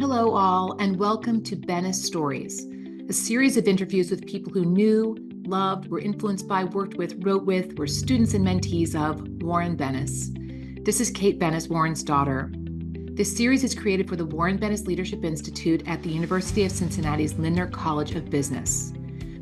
Hello, all, and welcome to Bennis Stories, a series of interviews with people who knew, loved, were influenced by, worked with, wrote with, were students and mentees of Warren Bennis. This is Kate Bennis, Warren's daughter. This series is created for the Warren Bennis Leadership Institute at the University of Cincinnati's Lindner College of Business.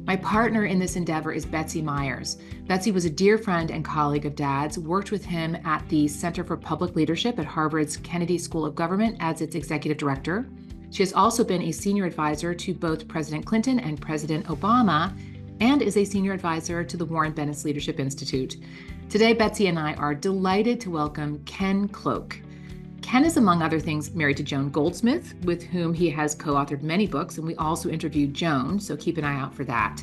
My partner in this endeavor is Betsy Myers. Betsy was a dear friend and colleague of Dad's, worked with him at the Center for Public Leadership at Harvard's Kennedy School of Government as its executive director. She has also been a senior advisor to both President Clinton and President Obama, and is a senior advisor to the Warren Bennis Leadership Institute. Today, Betsy and I are delighted to welcome Ken Cloke. Ken is, among other things, married to Joan Goldsmith, with whom he has co-authored many books, and we also interviewed Joan, so keep an eye out for that.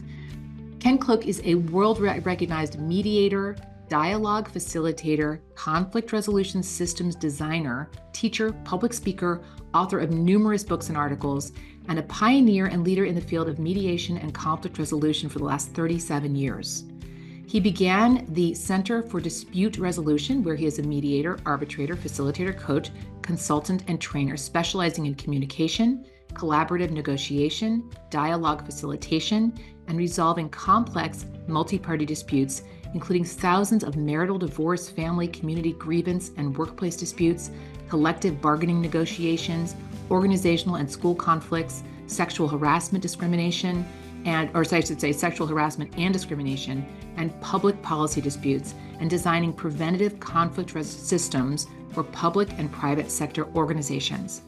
Ken Cloke is a world-recognized mediator, dialogue facilitator, conflict resolution systems designer, teacher, public speaker, author of numerous books and articles, and a pioneer and leader in the field of mediation and conflict resolution for the last 37 years. He began the Center for Dispute Resolution, where he is a mediator, arbitrator, facilitator, coach, consultant, and trainer, specializing in communication, collaborative negotiation, dialogue facilitation, and resolving complex multi-party disputes, including thousands of marital divorce, family, community grievance, and workplace disputes, collective bargaining negotiations, organizational and school conflicts, sexual harassment discrimination, sexual harassment and discrimination, and public policy disputes, and designing preventative conflict systems for public and private sector organizations.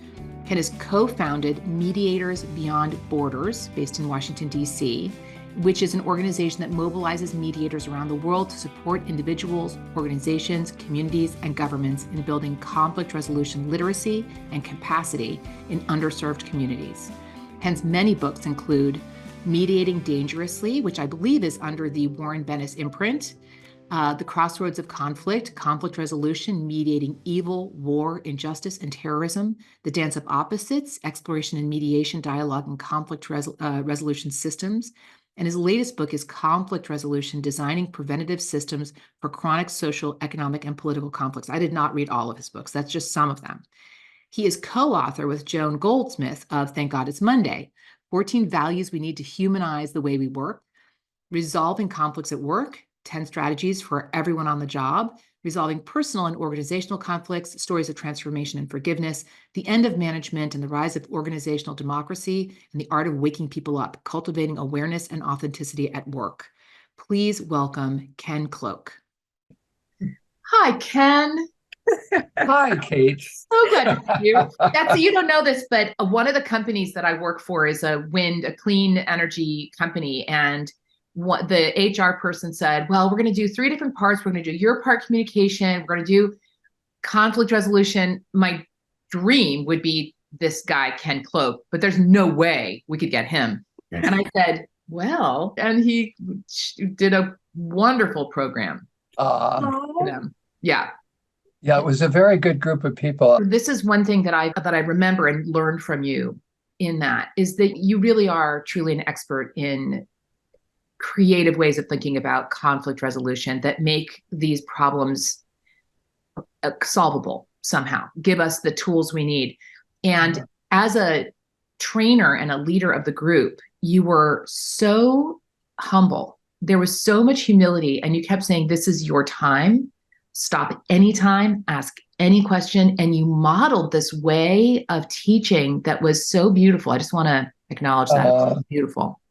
Ken has co-founded Mediators Beyond Borders, based in Washington, D.C., which is an organization that mobilizes mediators around the world to support individuals, organizations, communities, and governments in building conflict resolution literacy and capacity in underserved communities. Ken's many books include Mediating Dangerously, which I believe is under the Warren Bennis imprint, The Crossroads of Conflict, Conflict Resolution, Mediating Evil, War, Injustice, and Terrorism, The Dance of Opposites, Exploration and Mediation, Dialogue, and Conflict Resolution Systems. And his latest book is Conflict Resolution, Designing Preventative Systems for Chronic Social, Economic, and Political Conflicts. I did not read all of his books. That's just some of them. He is co-author with Joan Goldsmith of Thank God It's Monday, 14 Values We Need to Humanize the Way We Work, Resolving Conflicts at Work, 10 Strategies for Everyone on the Job, Resolving Personal and Organizational Conflicts, Stories of Transformation and Forgiveness, The End of Management and the Rise of Organizational Democracy, and the Art of Waking People Up, Cultivating Awareness and Authenticity at Work. Please welcome Ken Cloke. Hi, Ken. Hi, Kate. So good to see you. Betsy, you don't know this, but one of the companies that I work for is a clean energy company. And what the HR person said, well, we're going to do 3 different parts. We're going to do your part communication. We're going to do conflict resolution. My dream would be this guy, Ken Cloke, but there's no way we could get him. And I said, well, and he did a wonderful program for them. Yeah. Yeah, it was a very good group of people. This is one thing that I remember and learned from you in that is that you really are truly an expert in creative ways of thinking about conflict resolution that make these problems solvable somehow, give us the tools we need. And as a trainer and a leader of the group, you were so humble. There was so much humility, and you kept saying, this is your time. Stop anytime, ask any question. And you modeled this way of teaching that was so beautiful. I just want to acknowledge that. It was beautiful.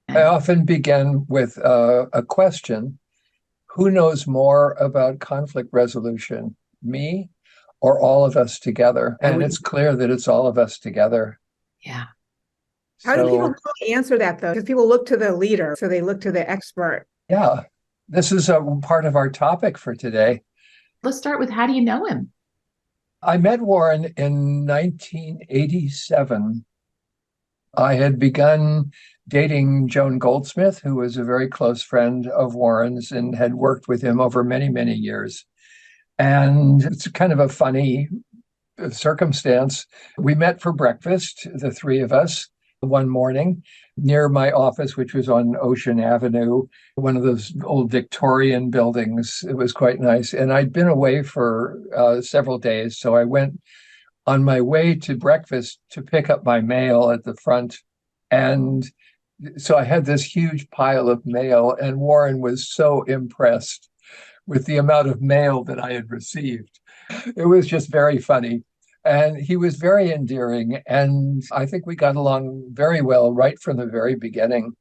I often begin with a question. Who knows more about conflict resolution, me or all of us together? And it's clear that it's all of us together. Yeah. How do people really answer that, though? Because people look to the leader, so they look to the expert. Yeah. This is a part of our topic for today. Let's start with, how do you know him? I met Warren in 1987. I had begun dating Joan Goldsmith, who was a very close friend of Warren's and had worked with him over many, many years. And it's kind of a funny circumstance. We met for breakfast, the 3 of us, one morning near my office, which was on Ocean Avenue, one of those old Victorian buildings. It was quite nice. And I'd been away for several days. So I went on my way to breakfast to pick up my mail at the front. And so I had this huge pile of mail, and Warren was so impressed with the amount of mail that I had received. It was just very funny. And he was very endearing. And I think we got along very well right from the very beginning.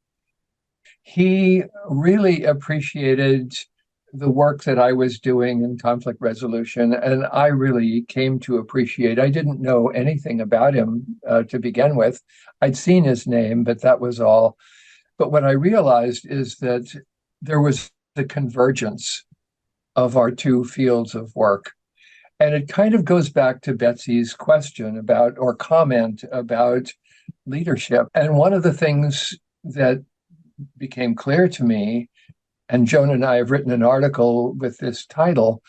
He really appreciated the work that I was doing in conflict resolution, and I really came to appreciate. I didn't know anything about him to begin with. I'd seen his name, but that was all. But what I realized is that there was the convergence of our two fields of work. And it kind of goes back to Betsy's question about, or comment about, leadership. And one of the things that became clear to me, and Joan and I have written an article with this title,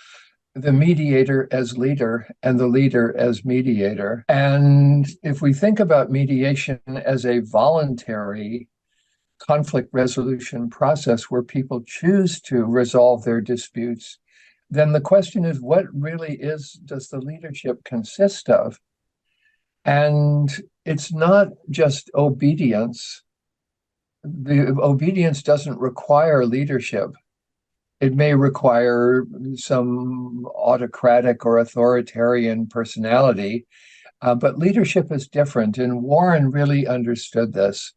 The Mediator as Leader and the Leader as Mediator. And if we think about mediation as a voluntary conflict resolution process where people choose to resolve their disputes, then the question is, what really does the leadership consist of? And it's not just obedience. The obedience doesn't require leadership. It may require some autocratic or authoritarian personality, but leadership is different. And Warren really understood this.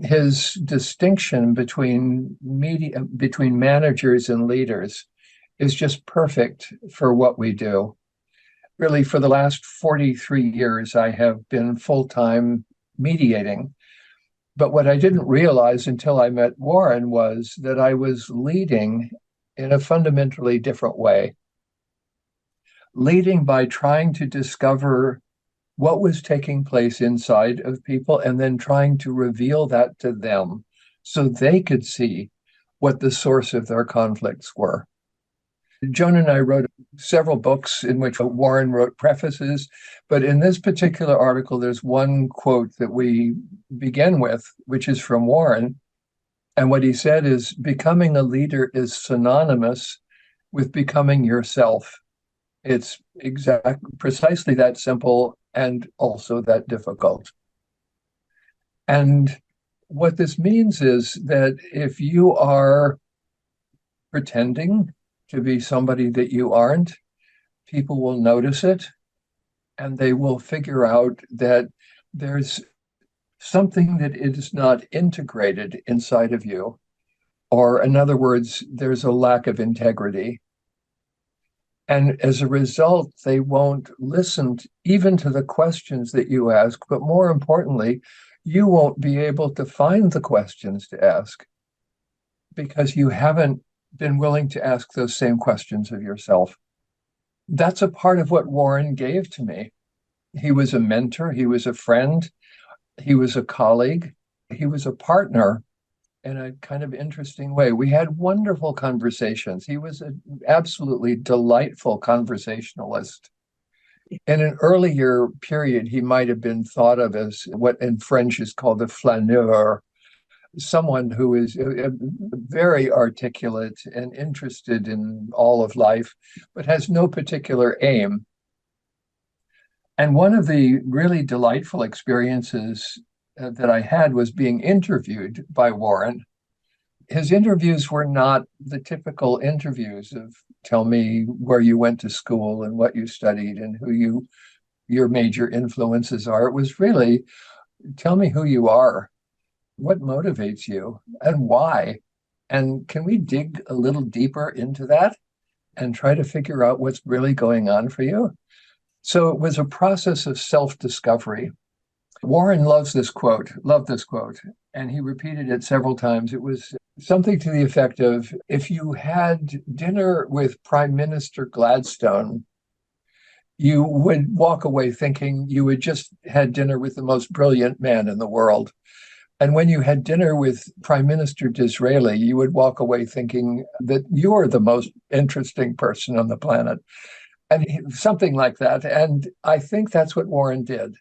His distinction between managers and leaders is just perfect for what we do. Really, for the last 43 years, I have been full-time mediating. But what I didn't realize until I met Warren was that I was leading in a fundamentally different way. Leading by trying to discover what was taking place inside of people and then trying to reveal that to them so they could see what the source of their conflicts were. Joan and I wrote several books in which Warren wrote prefaces, but in this particular article, there's one quote that we begin with, which is from Warren. And what he said is, becoming a leader is synonymous with becoming yourself. It's precisely that simple and also that difficult. And what this means is that if you are pretending to be somebody that you aren't, people will notice it, and they will figure out that there's something that is not integrated inside of you, or in other words, there's a lack of integrity. And as a result, they won't listen even to the questions that you ask, but more importantly, you won't be able to find the questions to ask because you haven't been willing to ask those same questions of yourself. That's a part of what Warren gave to me. He was a mentor, he was a friend, he was a colleague, he was a partner in a kind of interesting way. We had wonderful conversations. He was an absolutely delightful conversationalist. In an earlier period, he might have been thought of as what in French is called a flaneur, someone who is very articulate and interested in all of life, but has no particular aim. And one of the really delightful experiences that I had was being interviewed by Warren. His interviews were not the typical interviews of tell me where you went to school and what you studied and who your major influences are. It was really, tell me who you are, what motivates you, and why. And can we dig a little deeper into that and try to figure out what's really going on for you? So it was a process of self-discovery. Warren loved this quote, and he repeated it several times. It was something to the effect of, if you had dinner with Prime Minister Gladstone, you would walk away thinking you had just had dinner with the most brilliant man in the world. And when you had dinner with Prime Minister Disraeli, you would walk away thinking that you're the most interesting person on the planet. And something like that. And I think that's what Warren did.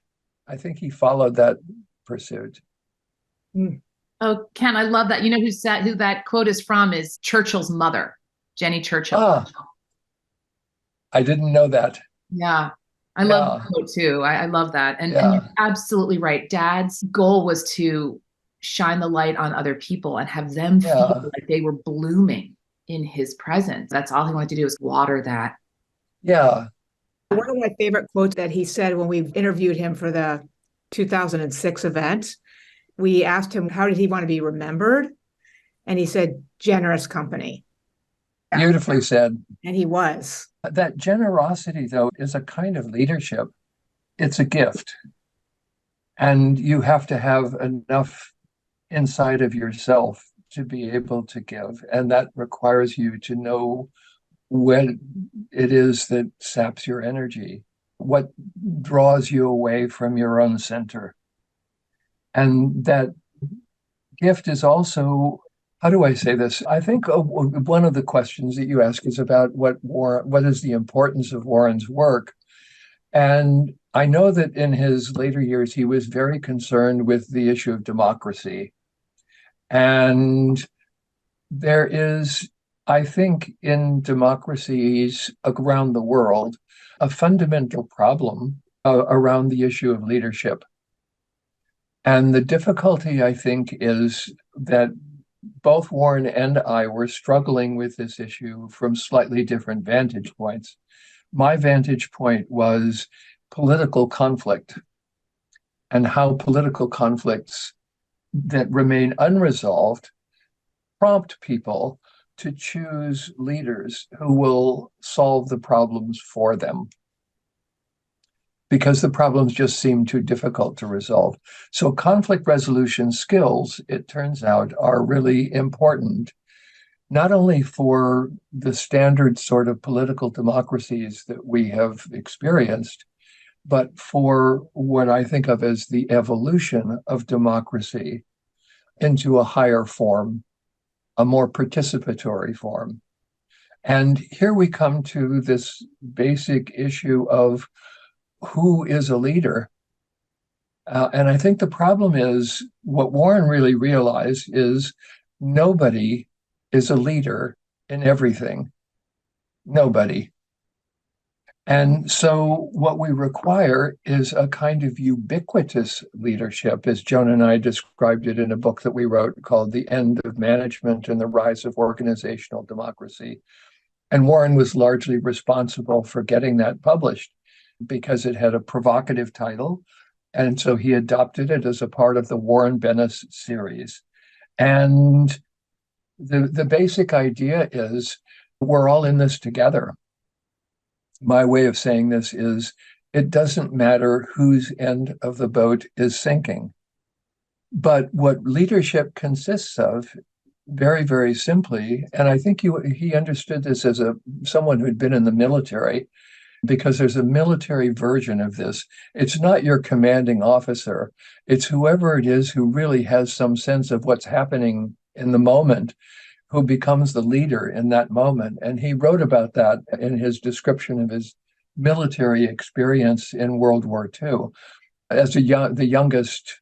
I think he followed that pursuit. Oh, Ken, I love that. You know who that quote is from is Churchill's mother, Jenny Churchill. I didn't know that. Yeah. I love that quote too. I love that. And you're absolutely right. Dad's goal was to shine the light on other people and have them feel like they were blooming in his presence. That's all he wanted to do, is water that. Yeah. One of my favorite quotes that he said when we interviewed him for the 2006 event, we asked him, how did he want to be remembered? And he said, generous company. Beautifully said. And he was. That generosity, though, is a kind of leadership. It's a gift. And you have to have enough inside of yourself to be able to give. And that requires you to know what it is that saps your energy, what draws you away from your own center. And that gift is also, how do I say this? I think one of the questions that you ask is about what is the importance of Warren's work. And I know that in his later years, he was very concerned with the issue of democracy. And there is, I think, in democracies around the world, a fundamental problem around the issue of leadership. And the difficulty, I think, is that both Warren and I were struggling with this issue from slightly different vantage points. My vantage point was political conflict and how political conflicts that remain unresolved prompt people to choose leaders who will solve the problems for them, because the problems just seem too difficult to resolve. So conflict resolution skills, it turns out, are really important, not only for the standard sort of political democracies that we have experienced, but for what I think of as the evolution of democracy into a higher form, a more participatory form. And here we come to this basic issue of who is a leader. And I think the problem is, what Warren really realized is nobody is a leader in everything. Nobody. And so what we require is a kind of ubiquitous leadership, as Joan and I described it in a book that we wrote called The End of Management and the Rise of Organizational Democracy. And Warren was largely responsible for getting that published because it had a provocative title. And so he adopted it as a part of the Warren Bennis series. And the basic idea is we're all in this together. My way of saying this is, it doesn't matter whose end of the boat is sinking. But what leadership consists of, very, very simply, and I think he understood this as someone who'd been in the military, because there's a military version of this. It's not your commanding officer. It's whoever it is who really has some sense of what's happening in the moment, who becomes the leader in that moment. And he wrote about that in his description of his military experience in World War II. As the youngest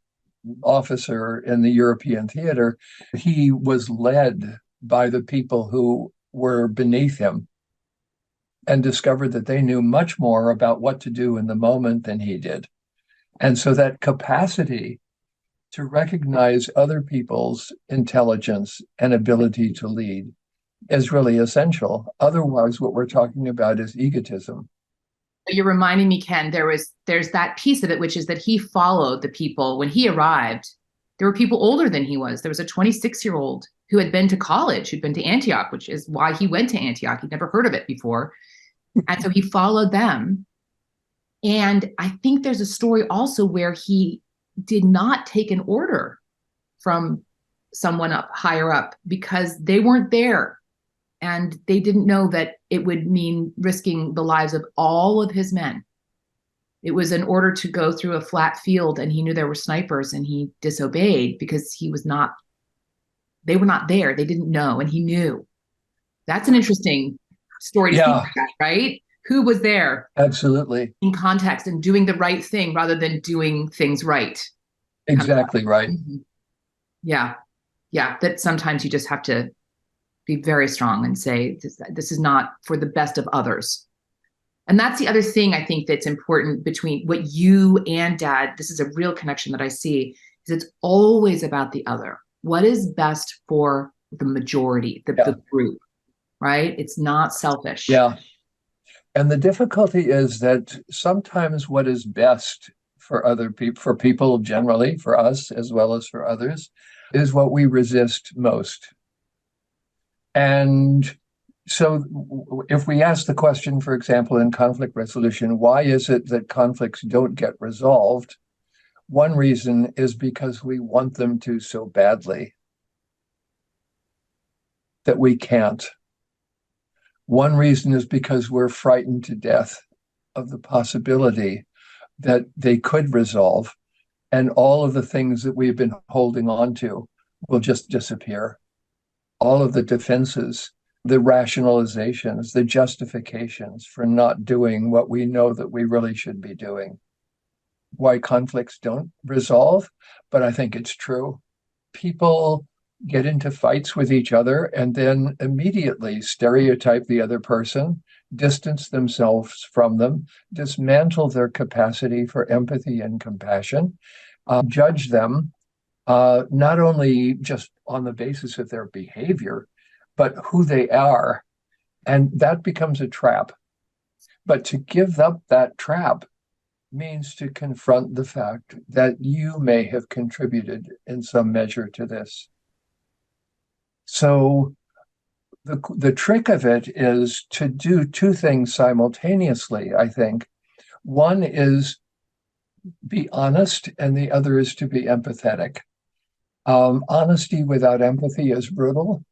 officer in the European theater, he was led by the people who were beneath him and discovered that they knew much more about what to do in the moment than he did. And so that capacity to recognize other people's intelligence and ability to lead is really essential. Otherwise, what we're talking about is egotism. You're reminding me, Ken, there's that piece of it, which is that he followed the people. When he arrived, there were people older than he was. There was a 26-year-old who had been to college, who'd been to Antioch, which is why he went to Antioch. He'd never heard of it before. And so he followed them. And I think there's a story also where he did not take an order from someone higher up because they weren't there. And they didn't know that it would mean risking the lives of all of his men. It was an order to go through a flat field, and he knew there were snipers, and he disobeyed because they were not there. They didn't know, and he knew. That's an interesting story to think about, right? Who was there? Absolutely. In context and doing the right thing rather than doing things right. Exactly right. Mm-hmm. Yeah. Yeah. That sometimes you just have to be very strong and say, this is not for the best of others. And that's the other thing I think that's important between what you and Dad, this is a real connection that I see, is it's always about the other. What is best for the majority, the group, right? It's not selfish. Yeah. And the difficulty is that sometimes what is best for other people, for people generally, for us as well as for others, is what we resist most. And so if we ask the question, for example, in conflict resolution, why is it that conflicts don't get resolved? One reason is because we want them to so badly that we can't. One reason is because we're frightened to death of the possibility that they could resolve, and all of the things that we've been holding on to will just disappear. All of the defenses, the rationalizations, the justifications for not doing what we know that we really should be doing. Why conflicts don't resolve, but I think it's true. People get into fights with each other and then immediately stereotype the other person, distance themselves from them, dismantle their capacity for empathy and compassion, judge them, not only just on the basis of their behavior, but who they are. And that becomes a trap. But to give up that trap means to confront the fact that you may have contributed in some measure to this. So the trick of it is to do two things simultaneously, I think. One is be honest, and the other is to be empathetic. Honesty without empathy is brutal,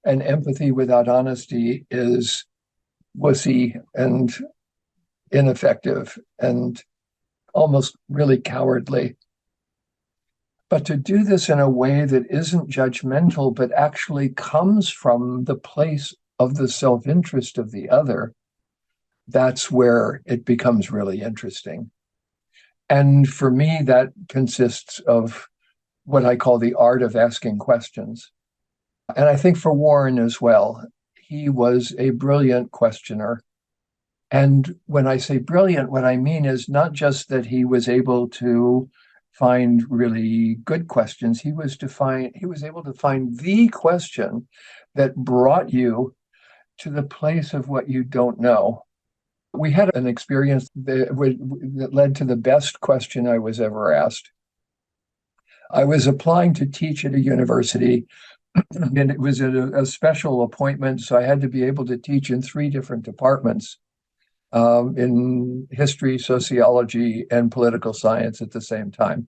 and empathy without honesty is wussy and ineffective and almost really cowardly. But to do this in a way that isn't judgmental, but actually comes from the place of the self-interest of the other, that's where it becomes really interesting. And for me, that consists of what I call the art of asking questions. And I think for Warren as well, he was a brilliant questioner. And when I say brilliant, what I mean is not just that he was able to find really good questions. He was able to find the question that brought you to the place of what you don't know. We had an experience that led to the best question I was ever asked. I was applying to teach at a university, and it was a special appointment, so I had to be able to teach in 3 different departments, in history, sociology, and political science at the same time.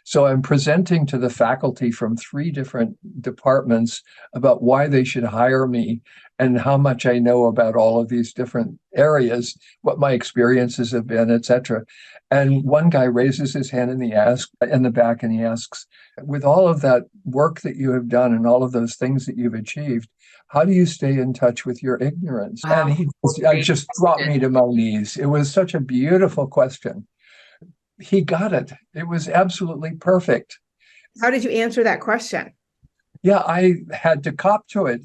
So I'm presenting to the faculty from 3 different departments about why they should hire me and how much I know about all of these different areas, what my experiences have been, et cetera. And one guy raises his hand in the back and he asks, with all of that work that you have done and all of those things that you've achieved, how do you stay in touch with your ignorance? Wow. And I just dropped me to my knees. It was such a beautiful question. He got it. It was absolutely perfect. How did you answer that question? Yeah, I had to cop to it.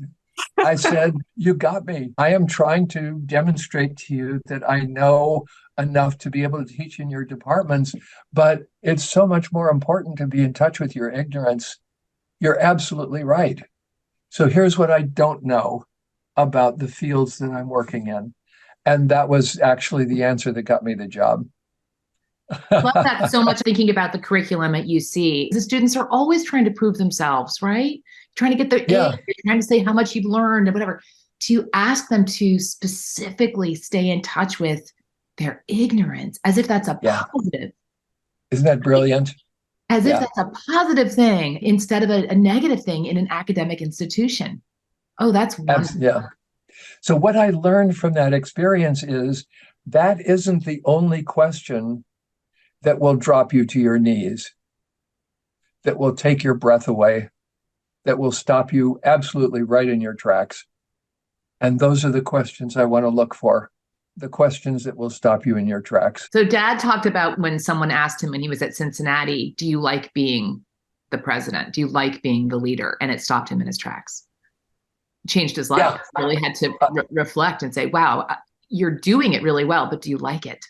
I said, you got me. I am trying to demonstrate to you that I know enough to be able to teach in your departments, but it's so much more important to be in touch with your ignorance. You're absolutely right. So here's what I don't know about the fields that I'm working in. And that was actually the answer that got me the job. Love that so much. Thinking about the curriculum at UC, the students are always trying to prove themselves, right? Trying to get their A, trying to say how much you've learned and whatever. To ask them to specifically stay in touch with their ignorance, as if that's a positive. Isn't that brilliant? As if that's a positive thing instead of a negative thing in an academic institution. Oh, that's wonderful. Yeah. So what I learned from that experience is that isn't the only question that will drop you to your knees, that will take your breath away, that will stop you absolutely right in your tracks. And those are the questions I want to look for, the questions that will stop you in your tracks. So Dad talked about when someone asked him when he was at Cincinnati, do you like being the president? Do you like being the leader? And it stopped him in his tracks. Changed his life. Really had to reflect and say, wow, you're doing it really well, but do you like it?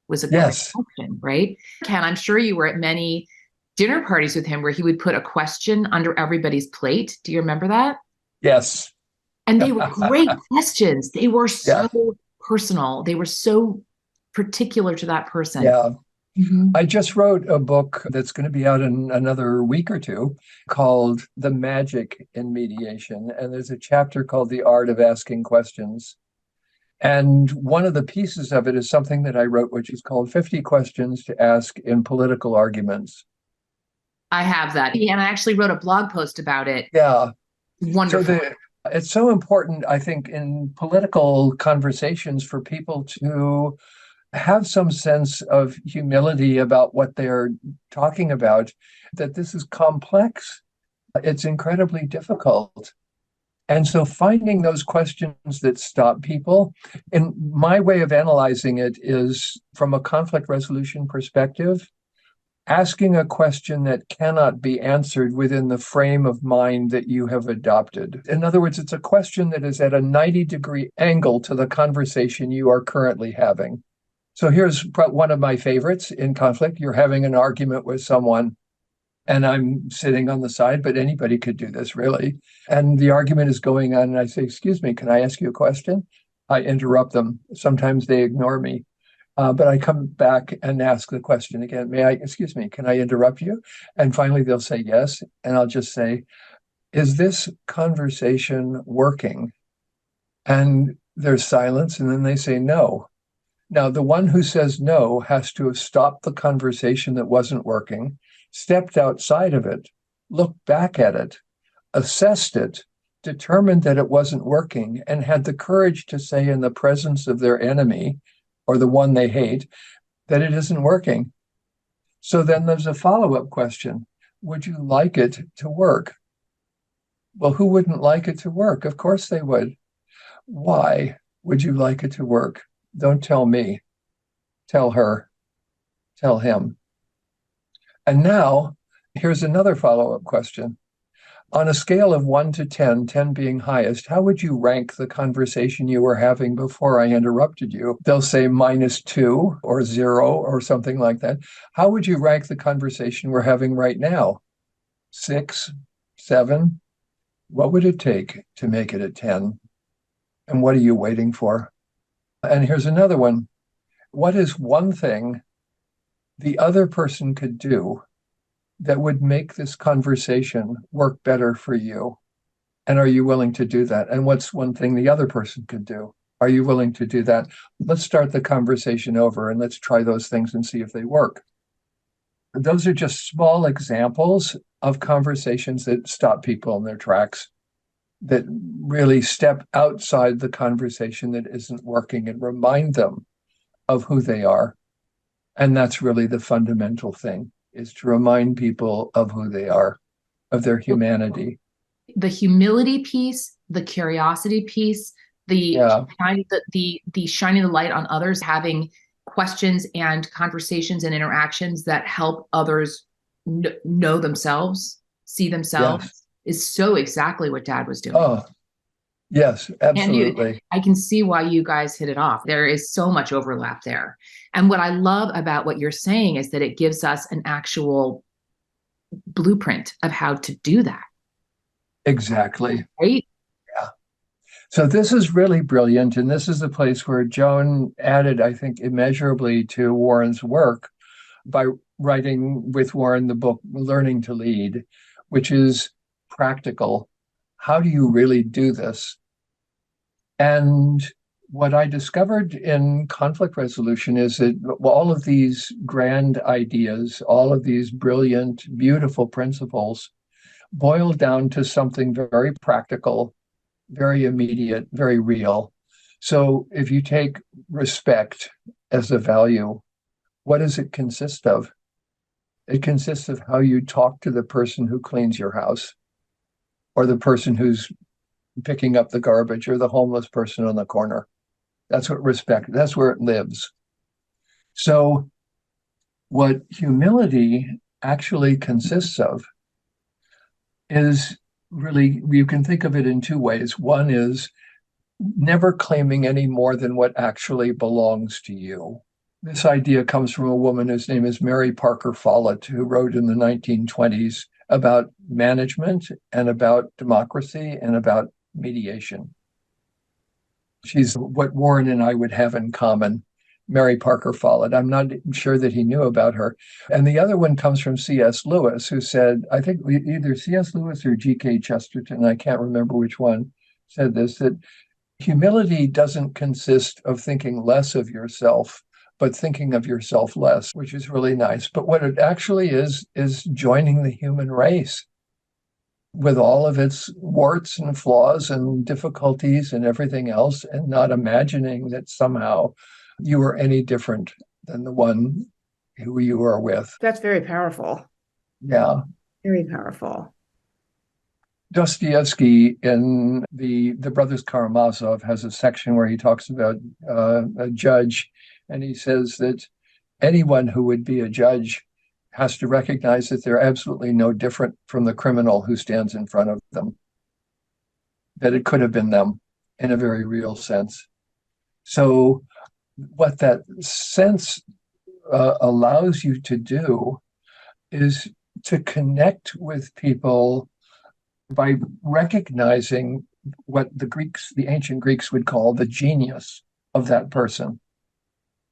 Was a great Yes. question, right? Ken, I'm sure you were at many dinner parties with him where he would put a question under everybody's plate. Do you remember that? Yes. And they were great questions. They were Yeah. so personal. They were so particular to that person. Yeah. Mm-hmm. I just wrote a book that's going to be out in another week or two called The Magic in Mediation. And there's a chapter called The Art of Asking Questions. And one of the pieces of it is something that I wrote, which is called 50 Questions to Ask in Political Arguments. I have that. And I actually wrote a blog post about it. Yeah. Wonderful. So it's so important, I think, in political conversations for people to have some sense of humility about what they're talking about, that this is complex. It's incredibly difficult. And so finding those questions that stop people, and my way of analyzing it is from a conflict resolution perspective, asking a question that cannot be answered within the frame of mind that you have adopted. In other words, it's a question that is at a 90-degree angle to the conversation you are currently having. So here's one of my favorites in conflict. You're having an argument with someone, and I'm sitting on the side, but anybody could do this, really. And the argument is going on, and I say, "Excuse me, can I ask you a question?" I interrupt them. Sometimes they ignore me. But I come back and ask the question again. Excuse me, can I interrupt you? And finally, they'll say yes. And I'll just say, is this conversation working? And there's silence. And then they say no. Now, the one who says no has to have stopped the conversation that wasn't working, stepped outside of it, looked back at it, assessed it, determined that it wasn't working, and had the courage to say in the presence of their enemy, or the one they hate, that it isn't working. So then there's a follow-up question. Would you like it to work? Well, who wouldn't like it to work? Of course they would. Why would you like it to work? Don't tell me. Tell her. Tell him. And now, here's another follow-up question. On a scale of 1 to 10, 10 being highest, how would you rank the conversation you were having before I interrupted you? They'll say -2 or 0 or something like that. How would you rank the conversation we're having right now? 6, 7? What would it take to make it a 10? And what are you waiting for? And here's another one. What is one thing the other person could do that would make this conversation work better for you? And are you willing to do that? And what's one thing the other person could do? Are you willing to do that? Let's start the conversation over and let's try those things and see if they work. Those are just small examples of conversations that stop people in their tracks, that really step outside the conversation that isn't working and remind them of who they are. And that's really the fundamental thing, is to remind people of who they are, of their humanity. The humility piece, the curiosity piece, the shining the light on others, having questions and conversations and interactions that help others know themselves, see themselves, Yes. is so exactly what Dad was doing. Oh, yes, absolutely. And I can see why you guys hit it off. There is so much overlap there. And what I love about what you're saying is that it gives us an actual blueprint of how to do that. Exactly. Right? Yeah. So this is really brilliant. And this is the place where Joan added, I think, immeasurably to Warren's work by writing with Warren the book, Learning to Lead, which is practical. How do you really do this? And what I discovered in conflict resolution is that all of these grand ideas, all of these brilliant, beautiful principles boil down to something very practical, very immediate, very real. So if you take respect as a value, what does it consist of? It consists of how you talk to the person who cleans your house, or the person who's picking up the garbage, or the homeless person on the corner. That's what respect, that's where it lives. So what humility actually consists of is really, you can think of it in two ways. One is never claiming any more than what actually belongs to you. This idea comes from a woman whose name is Mary Parker Follett, who wrote in the 1920s about management and about democracy and about mediation. She's what Warren and I would have in common, Mary Parker Follett. I'm not sure that he knew about her. And the other one comes from C.S. Lewis, who said, I think either C.S. Lewis or G.K. Chesterton, I can't remember which one, said this, that humility doesn't consist of thinking less of yourself, but thinking of yourself less, which is really nice. But what it actually is joining the human race with all of its warts and flaws and difficulties and everything else, and not imagining that somehow you are any different than the one who you are with. That's very powerful. Yeah. Very powerful. Dostoevsky in the Brothers Karamazov has a section where he talks about a judge, and he says that anyone who would be a judge has to recognize that they're absolutely no different from the criminal who stands in front of them, that it could have been them in a very real sense. So what that sense allows you to do is to connect with people by recognizing what the ancient Greeks would call the genius of that person.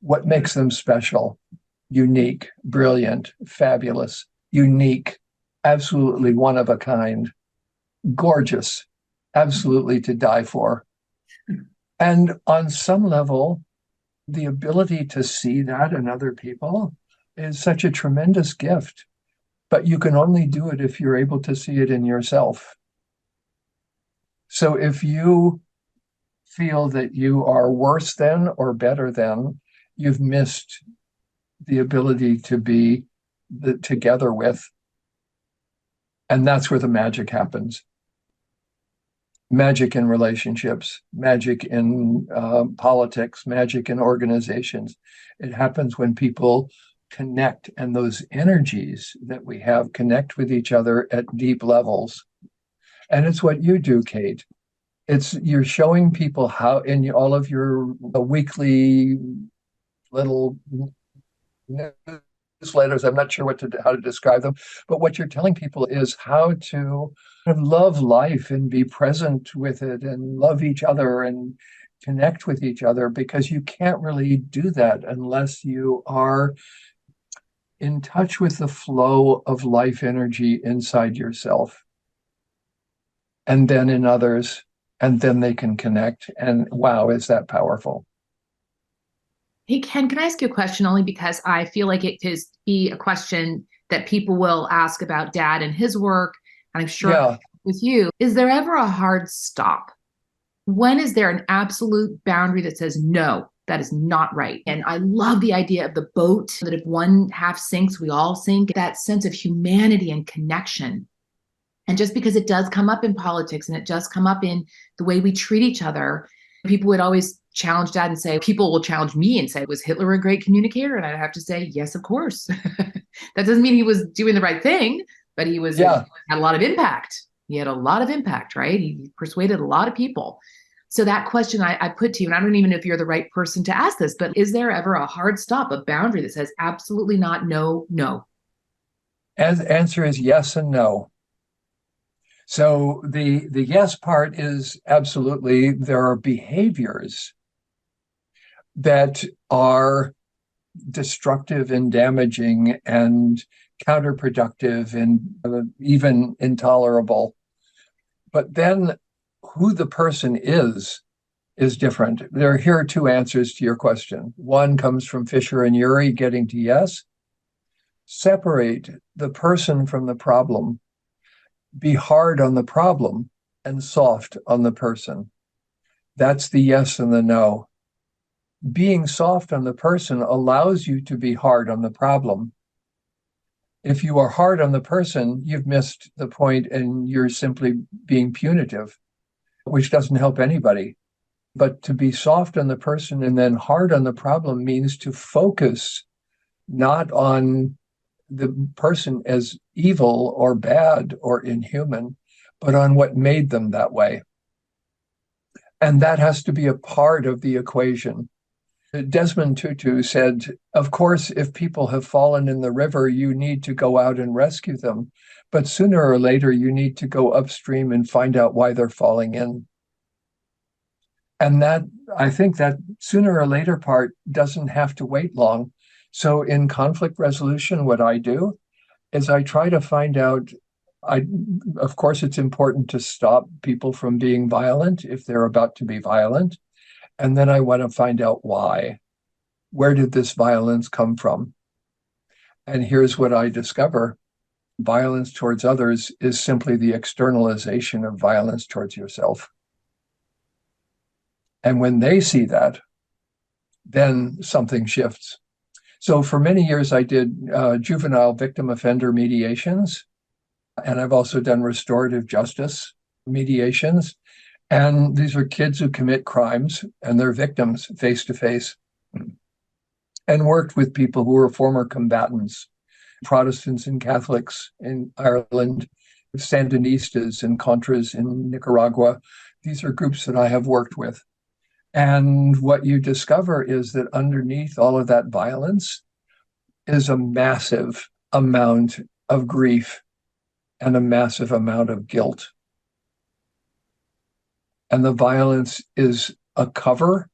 What makes them special, unique, brilliant, fabulous, unique, absolutely one of a kind, gorgeous, absolutely to die for. And on some level, the ability to see that in other people is such a tremendous gift. But you can only do it if you're able to see it in yourself. So if you feel that you are worse than or better than, you've missed the ability to be together with. And that's where the magic happens. Magic in relationships, magic in politics, magic in organizations. It happens when people connect, and those energies that we have connect with each other at deep levels. And it's what you do, Kate. You're showing people how in all of your weekly little newsletters, I'm not sure how to describe them, but what you're telling people is how to love life and be present with it and love each other and connect with each other, because you can't really do that unless you are in touch with the flow of life energy inside yourself and then in others, and then they can connect. And wow, is that powerful. Hey, Ken, can I ask you a question, only because I feel like it could be a question that people will ask about Dad and his work, and I'm sure with you. Is there ever a hard stop? When is there an absolute boundary that says, no, that is not right? And I love the idea of the boat, that if one half sinks, we all sink, that sense of humanity and connection. And just because it does come up in politics and it does come up in the way we treat each other, people would always challenge Dad and say, people will challenge me and say, was Hitler a great communicator? And I'd have to say, yes, of course. That doesn't mean he was doing the right thing, but he had a lot of impact. He had a lot of impact, right? He persuaded a lot of people. So that question I put to you, and I don't even know if you're the right person to ask this, but is there ever a hard stop, a boundary that says absolutely not, no, no? And the answer is yes and no. So the yes part is absolutely, there are behaviors that are destructive and damaging and counterproductive and even intolerable. But then who the person is different. Here are two answers to your question. One comes from Fisher and Urey, getting to yes. Separate the person from the problem. Be hard on the problem and soft on the person. That's the yes and the no. Being soft on the person allows you to be hard on the problem. If you are hard on the person, you've missed the point and you're simply being punitive, which doesn't help anybody. But to be soft on the person and then hard on the problem means to focus not on the person as evil or bad or inhuman, but on what made them that way. And that has to be a part of the equation. Desmond Tutu said, of course, if people have fallen in the river, you need to go out and rescue them. But sooner or later, you need to go upstream and find out why they're falling in. And that, I think that sooner or later part doesn't have to wait long. So in conflict resolution, what I do is I try to find out, of course, it's important to stop people from being violent if they're about to be violent. And then I want to find out why. Where did this violence come from? And here's what I discover. Violence towards others is simply the externalization of violence towards yourself. And when they see that, then something shifts. So for many years, I did juvenile victim offender mediations, and I've also done restorative justice mediations. And these are kids who commit crimes and they're victims face to face, and worked with people who were former combatants, Protestants and Catholics in Ireland, Sandinistas and Contras in Nicaragua. These are groups that I have worked with. And what you discover is that underneath all of that violence is a massive amount of grief and a massive amount of guilt. And the violence is a cover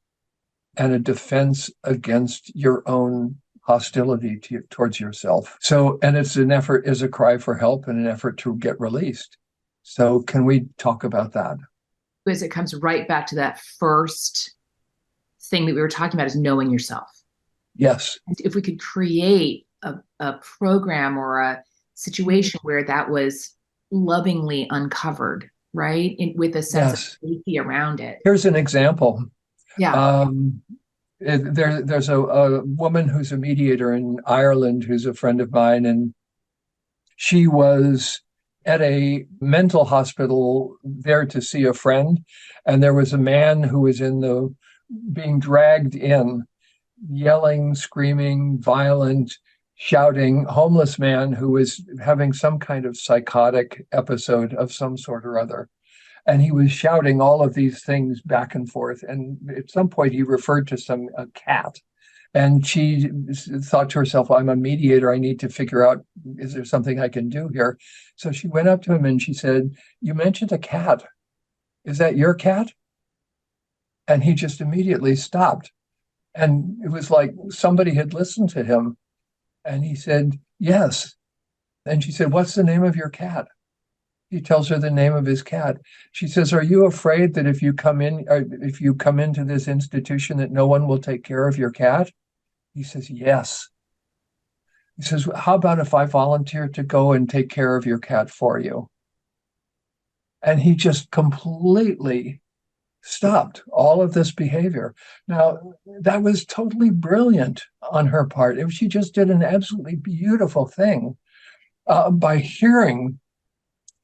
and a defense against your own hostility towards yourself. So, and it's an effort, is a cry for help and an effort to get released. So can we talk about that? Because it comes right back to that first thing that we were talking about, is knowing yourself. Yes. If we could create a program or a situation where that was lovingly uncovered, right? With a sense of safety around it. Here's an example. Yeah. There's a woman who's a mediator in Ireland who's a friend of mine, and she was at a mental hospital there to see a friend, and there was a man who was being dragged in, yelling, screaming, violent, shouting, homeless man who was having some kind of psychotic episode of some sort or other. And he was shouting all of these things back and forth. And at some point he referred to a cat. And she thought to herself, well, I'm a mediator. I need to figure out, is there something I can do here? So she went up to him and she said, you mentioned a cat. Is that your cat? And he just immediately stopped. And it was like somebody had listened to him. And he said, yes. And she said, what's the name of your cat? He tells her the name of his cat. She says, are you afraid that if you come into this institution that no one will take care of your cat? He says, yes. He says, how about if I volunteer to go and take care of your cat for you? And he just completely stopped all of this behavior. Now, that was totally brilliant on her part. She just did an absolutely beautiful thing by hearing,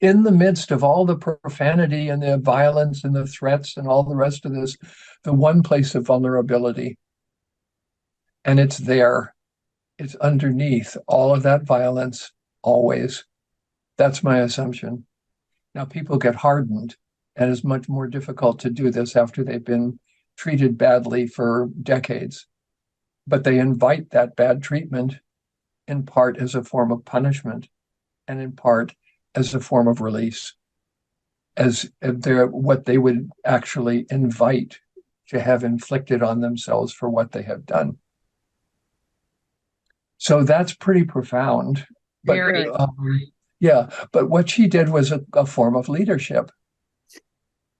in the midst of all the profanity and the violence and the threats and all the rest of this, the one place of vulnerability. And it's there. It's underneath all of that violence, always. That's my assumption. Now, people get hardened, and it's much more difficult to do this after they've been treated badly for decades. But they invite that bad treatment in part as a form of punishment and in part as a form of release, as what they would actually invite to have inflicted on themselves for what they have done. So that's pretty profound. Very. But what she did was a form of leadership.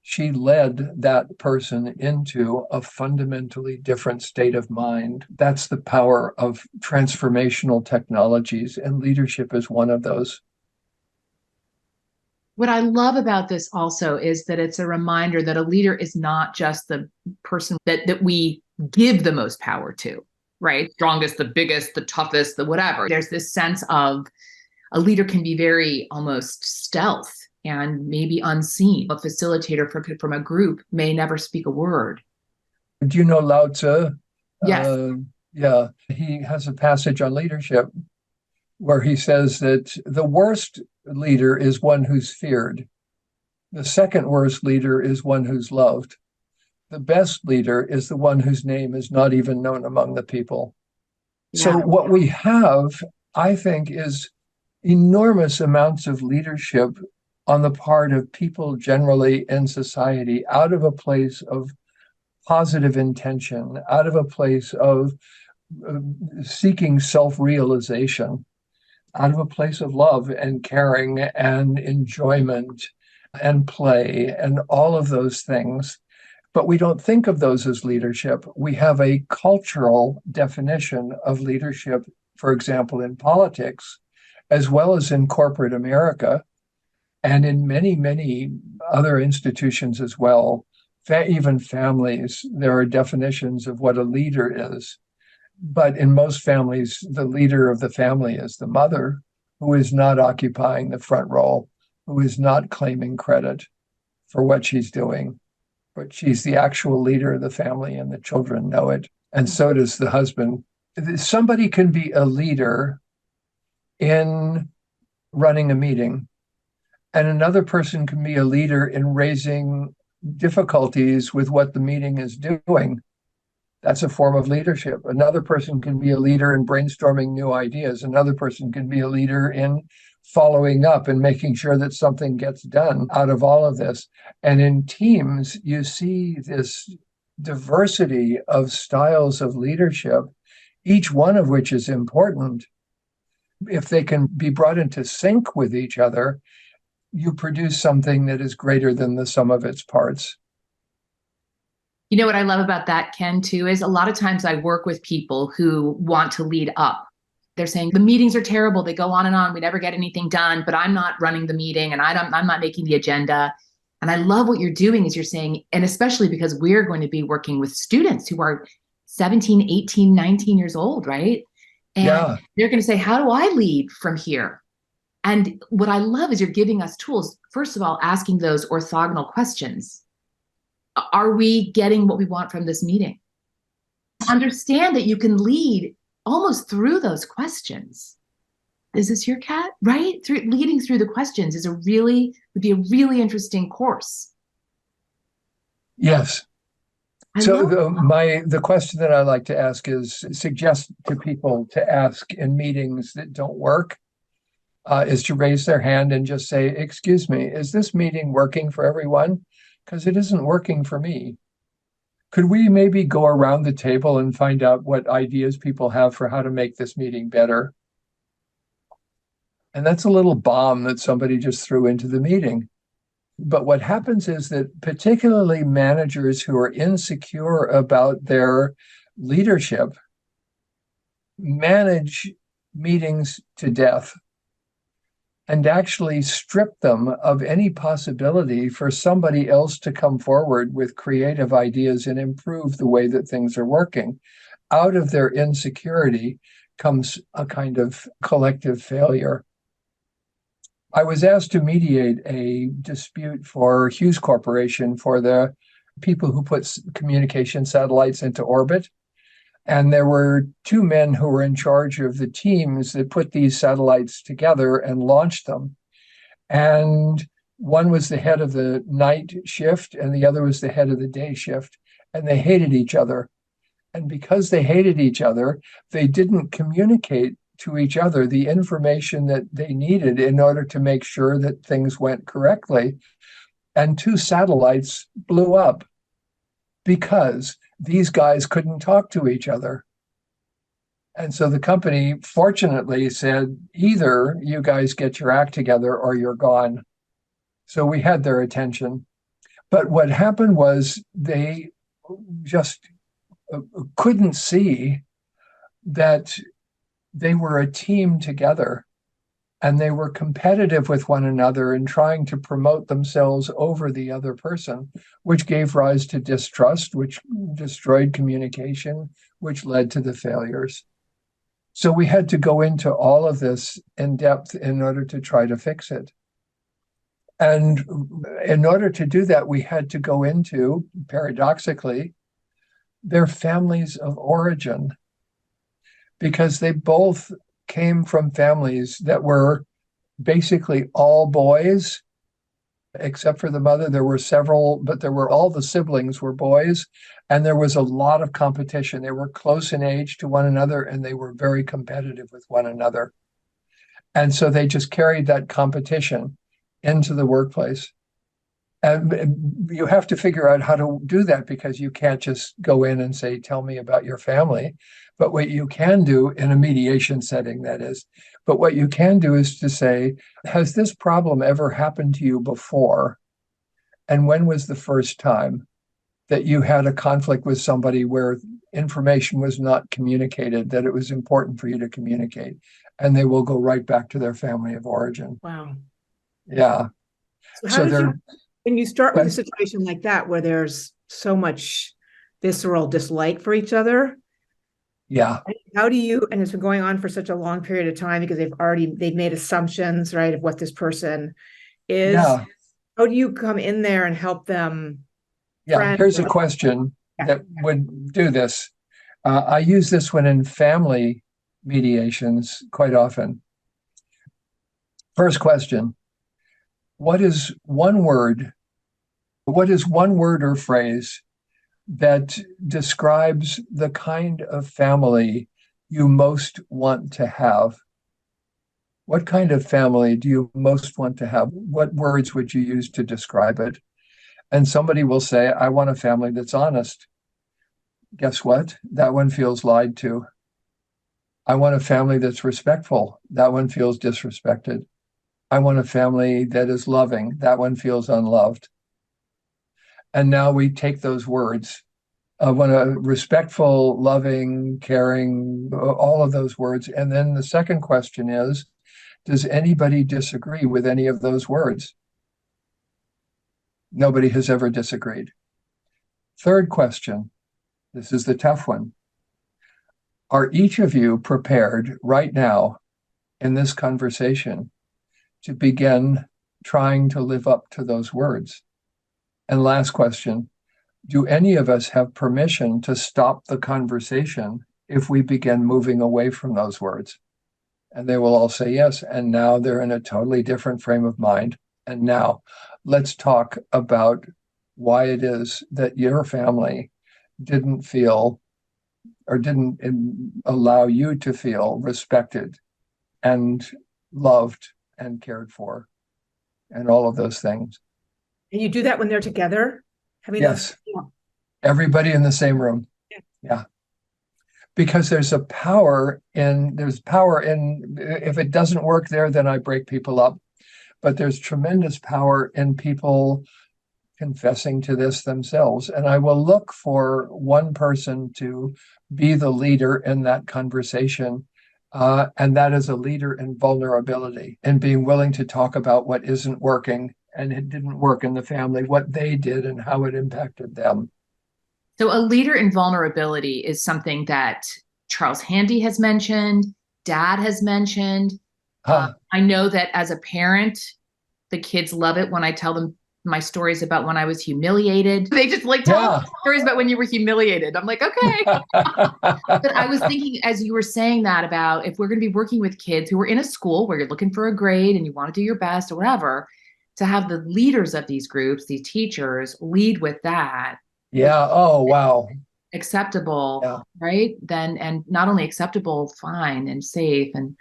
She led that person into a fundamentally different state of mind. That's the power of transformational technologies, and leadership is one of those. What I love about this also is that it's a reminder that a leader is not just the person that we give the most power to, right? Strongest, the biggest, the toughest, the whatever. There's this sense of a leader can be very almost stealth and maybe unseen. A facilitator from a group may never speak a word. Do you know Lao Tzu? Yes. He has a passage on leadership where he says that the worst leader is one who's feared. The second worst leader is one who's loved. the best leader is the one whose name is not even known among the people. So Yeah. what we have, I think, is enormous amounts of leadership on the part of people generally in society out of a place of positive intention, out of a place of seeking self-realization, out of a place of love and caring and enjoyment and play and all of those things. But we don't think of those as leadership. We have a cultural definition of leadership, for example, in politics, as well as in corporate America, and in many, many other institutions as well. Even families, there are definitions of what a leader is. But in most families, the leader of the family is the mother, who is not occupying the front role, who is not claiming credit for what she's doing, but she's the actual leader of the family, and the children know it. And so does the husband. Somebody can be a leader in running a meeting, and another person can be a leader in raising difficulties with what the meeting is doing. That's a form of leadership. Another person can be a leader in brainstorming new ideas. Another person can be a leader in following up and making sure that something gets done out of all of this. And in teams, you see this diversity of styles of leadership, each one of which is important. If they can be brought into sync with each other, you produce something that is greater than the sum of its parts. You know what I love about that, Ken, too, is a lot of times I work with people who want to lead up. They're saying the meetings are terrible. They go on and on. We never get anything done, but I'm not running the meeting and I'm not making the agenda. And I love what you're doing is you're saying, and especially because we're going to be working with students who are 17, 18, 19 years old, right? And Yeah. they're going to say, how do I lead from here? And what I love is you're giving us tools. First of all, asking those orthogonal questions. Are we getting what we want from this meeting? Understand that you can lead almost through those questions. Is this your cat? Right? Leading through the questions would be a really interesting course. Yes. So the question that I like to ask is suggest to people to ask in meetings that don't work is to raise their hand and just say, excuse me, is this meeting working for everyone? Because it isn't working for me. Could we maybe go around the table and find out what ideas people have for how to make this meeting better? And that's a little bomb that somebody just threw into the meeting. But what happens is that particularly managers who are insecure about their leadership manage meetings to death and actually strip them of any possibility for somebody else to come forward with creative ideas and improve the way that things are working. Out of their insecurity comes a kind of collective failure. I was asked to mediate a dispute for Hughes Corporation for the people who put communication satellites into orbit. And there were two men who were in charge of the teams that put these satellites together and launched them. And one was the head of the night shift and the other was the head of the day shift. And they hated each other. And because they hated each other, they didn't communicate to each other the information that they needed in order to make sure that things went correctly. And two satellites blew up because these guys couldn't talk to each other. And so the company fortunately said, either you guys get your act together or you're gone. So we had their attention. But what happened was they just couldn't see that they were a team together and they were competitive with one another and trying to promote themselves over the other person, which gave rise to distrust, which destroyed communication, which led to the failures. So we had to go into all of this in depth in order to try to fix it. And in order to do that, we had to go into, paradoxically, their families of origin, because they both came from families that were basically all boys except for the mother. There were several, but there were all the siblings were boys, and there was a lot of competition. They were close in age to one another, and they were very competitive with one another. And so they just carried that competition into the workplace. And you have to figure out how to do that, because you can't just go in and say, tell me about your family. But what you can do in a mediation setting, that is, but what you can do is to say, has this problem ever happened to you before? And when was the first time that you had a conflict with somebody where information was not communicated, that it was important for you to communicate? And they will go right back to their family of origin. Wow. Yeah. So how did you, when you start with But- a situation like that, where there's so much visceral dislike for each other, Yeah. how do you, and it's been going on for such a long period of time because they've made assumptions, right, of what this person is. Yeah. How do you come in there and help them? Yeah. Here's a question that would do this. I use this one in family mediations quite often. First question, what is one word or phrase that describes the kind of family you most want to have? What kind of family do you most want to have? What words would you use to describe it? And somebody will say, I want a family that's honest. Guess what? That one feels lied to. I want a family that's respectful. That one feels disrespected. I want a family that is loving. That one feels unloved. And now we take those words. I want a respectful, loving, caring, all of those words. And then the second question is, does anybody disagree with any of those words? Nobody has ever disagreed. Third question, this is the tough one. Are each of you prepared right now in this conversation to begin trying to live up to those words? And last question, do any of us have permission to stop the conversation if we begin moving away from those words? And they will all say yes. And now they're in a totally different frame of mind. And now let's talk about why it is that your family didn't feel or didn't allow you to feel respected and loved and cared for and all of those things. And you do that when they're together? Yes. Everybody in the same room. Yeah. Because there's power in, if it doesn't work there, then I break people up. But there's tremendous power in people confessing to this themselves. And I will look for one person to be the leader in that conversation. And that is a leader in vulnerability and being willing to talk about what isn't working and it didn't work in the family, what they did and how it impacted them. So a leader in vulnerability is something that Charles Handy has mentioned, Dad has mentioned. I know that as a parent, the kids love it when I tell them my stories about when I was humiliated. They just like tell stories about when you were humiliated. I'm like, okay. But I was thinking, as you were saying that, about if we're going to be working with kids who are in a school where you're looking for a grade and you want to do your best or whatever, to have the leaders of these groups, these teachers, lead with that. Yeah. Oh, wow. Acceptable, right? Then, and not only acceptable, fine and safe and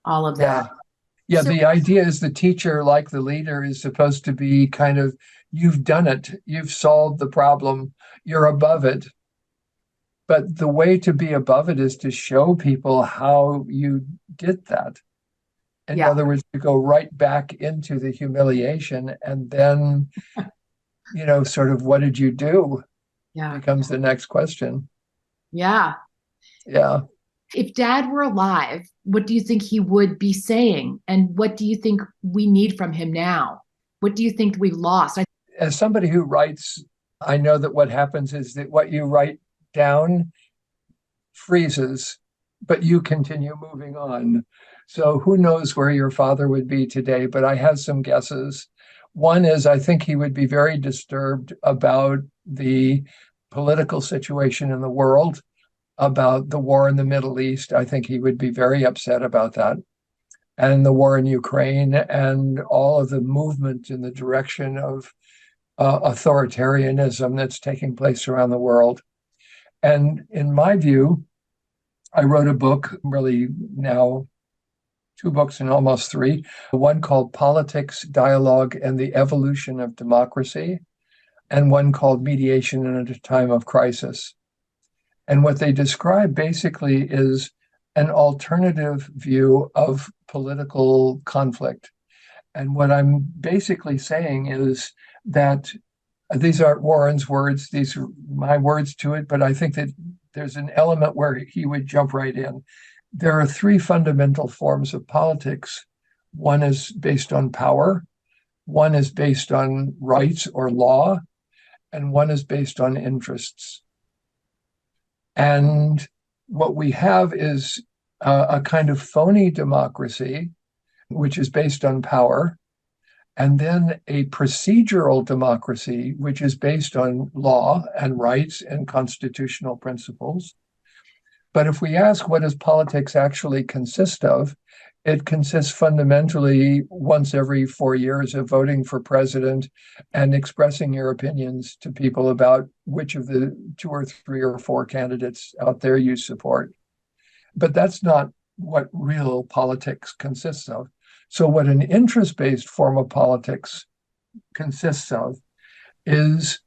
all of that. Yeah, so, the idea is the teacher, like the leader, is supposed to be kind of, you've done it, you've solved the problem, you're above it. But the way to be above it is to show people how you did that. In other words, to go right back into the humiliation and then, sort of, what did you do? Becomes the next question. Yeah. If Dad were alive, what do you think he would be saying? And what do you think we need from him now? What do you think we've lost? As somebody who writes, I know that what happens is that what you write down freezes, but you continue moving on. So who knows where your father would be today, but I have some guesses. One is, I think he would be very disturbed about the political situation in the world, about the war in the Middle East. I think he would be very upset about that. and the war in Ukraine and all of the movement in the direction of authoritarianism that's taking place around the world. And in my view, I wrote a book, really now 2 books and almost 3, one called Politics, Dialogue, and the Evolution of Democracy, and one called Mediation in a Time of Crisis. And what they describe basically is an alternative view of political conflict. And what I'm basically saying is that these aren't Warren's words, these are my words to it, but I think that there's an element where he would jump right in. There are 3 fundamental forms of politics. One is based on power, one is based on rights or law, and one is based on interests. And what we have is a kind of phony democracy, which is based on power, and then a procedural democracy, which is based on law and rights and constitutional principles. But if we ask what does politics actually consist of, it consists fundamentally once every 4 years of voting for president and expressing your opinions to people about which of the 2 or 3 or 4 candidates out there you support. But that's not what real politics consists of. So what an interest-based form of politics consists of is